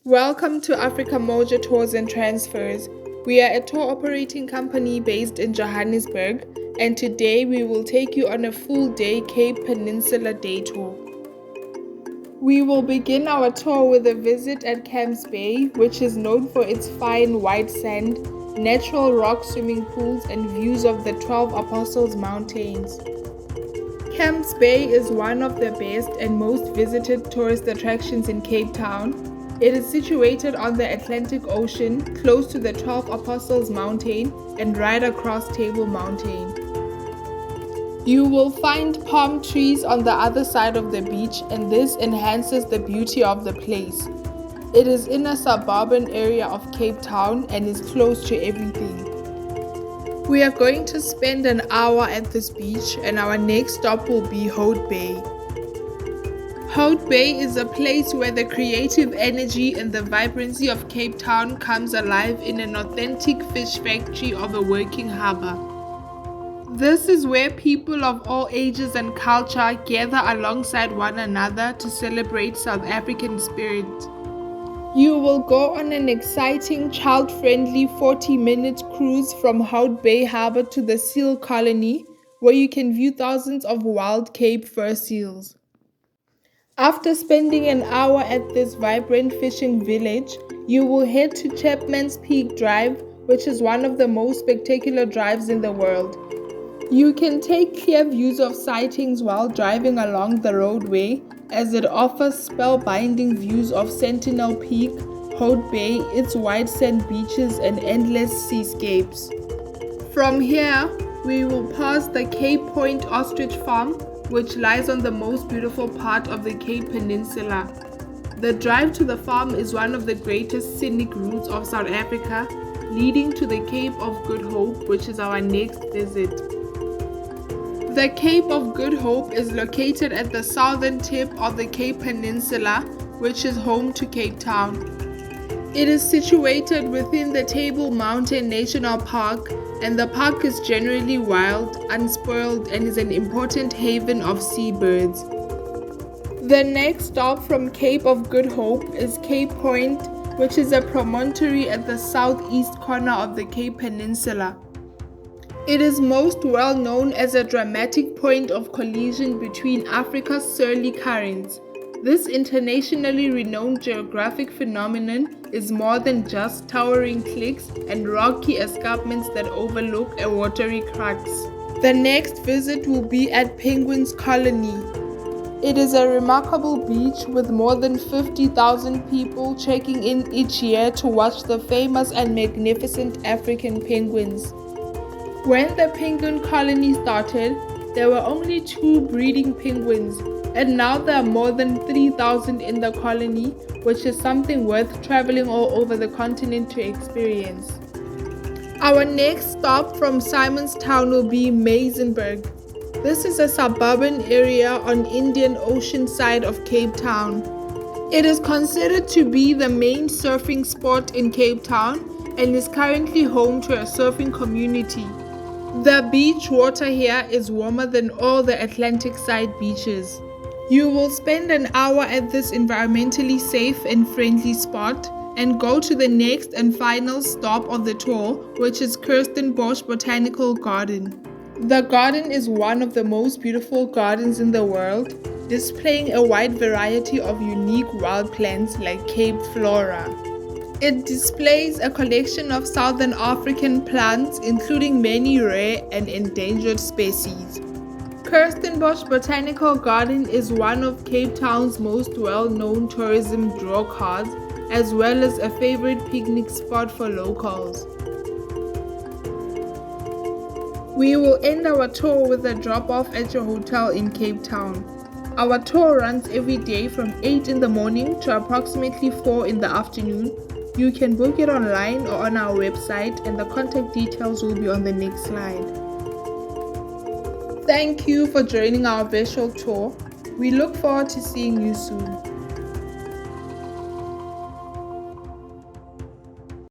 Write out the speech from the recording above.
Welcome to Africa Moja Tours and Transfers. We are a tour operating company based in Johannesburg, and today we will take you on a full day Cape Peninsula day tour. We will begin our tour with a visit at Camps Bay, which is known for its fine white sand, natural rock swimming pools, and views of the 12 Apostles Mountains. Camps Bay is one of the best and most visited tourist attractions in Cape Town. It is situated on the Atlantic Ocean, close to the 12 Apostles Mountain and right across Table Mountain. You will find palm trees on the other side of the beach, and this enhances the beauty of the place. It is in a suburban area of Cape Town and is close to everything. We are going to spend an hour at this beach, and our next stop will be Hout Bay. Hout Bay is a place where the creative energy and the vibrancy of Cape Town comes alive in an authentic fish factory of a working harbour. This is where people of all ages and culture gather alongside one another to celebrate South African spirit. You will go on an exciting, child-friendly 40-minute cruise from Hout Bay Harbour to the seal colony, where you can view thousands of wild Cape fur seals. After spending an hour at this vibrant fishing village, you will head to Chapman's Peak Drive, which is one of the most spectacular drives in the world. You can take clear views of sightings while driving along the roadway, as it offers spellbinding views of Sentinel Peak, Hout Bay, its white sand beaches, and endless seascapes. From here, we will pass the Cape Point Ostrich Farm, which lies on the most beautiful part of the Cape Peninsula. The drive to the farm is one of the greatest scenic routes of South Africa, leading to the Cape of Good Hope, which is our next visit. The Cape of Good Hope is located at the southern tip of the Cape Peninsula, which is home to Cape Town. It is situated within the Table Mountain National Park, and the park is generally wild, unspoiled, and is an important haven of seabirds. The next stop from Cape of Good Hope is Cape Point, which is a promontory at the southeast corner of the Cape Peninsula. It is most well known as a dramatic point of collision between Africa's surly currents. This internationally renowned geographic phenomenon is more than just towering cliffs and rocky escarpments that overlook a watery crux. The next visit will be at Penguins Colony. It is a remarkable beach with more than 50,000 people checking in each year to watch the famous and magnificent African penguins. When the penguin colony started, there were only 2 breeding penguins, and now there are more than 3,000 in the colony, which is something worth traveling all over the continent to experience. Our next stop from Simonstown will be Muizenberg. This is a suburban area on Indian Ocean side of Cape Town. It is considered to be the main surfing spot in Cape Town and is currently home to a surfing community. The beach water here is warmer than all the Atlantic side beaches. You will spend an hour at this environmentally safe and friendly spot and go to the next and final stop of the tour, which is Kirstenbosch Botanical Garden. The garden is one of the most beautiful gardens in the world, displaying a wide variety of unique wild plants like Cape Flora. It displays a collection of Southern African plants, including many rare and endangered species. Kirstenbosch Botanical Garden is one of Cape Town's most well-known tourism draw cards, as well as a favorite picnic spot for locals. We will end our tour with a drop-off at your hotel in Cape Town. Our tour runs every day from 8 in the morning to approximately 4 in the afternoon. You can book it online or on our website, and the contact details will be on the next slide. Thank you for joining our virtual tour. We look forward to seeing you soon.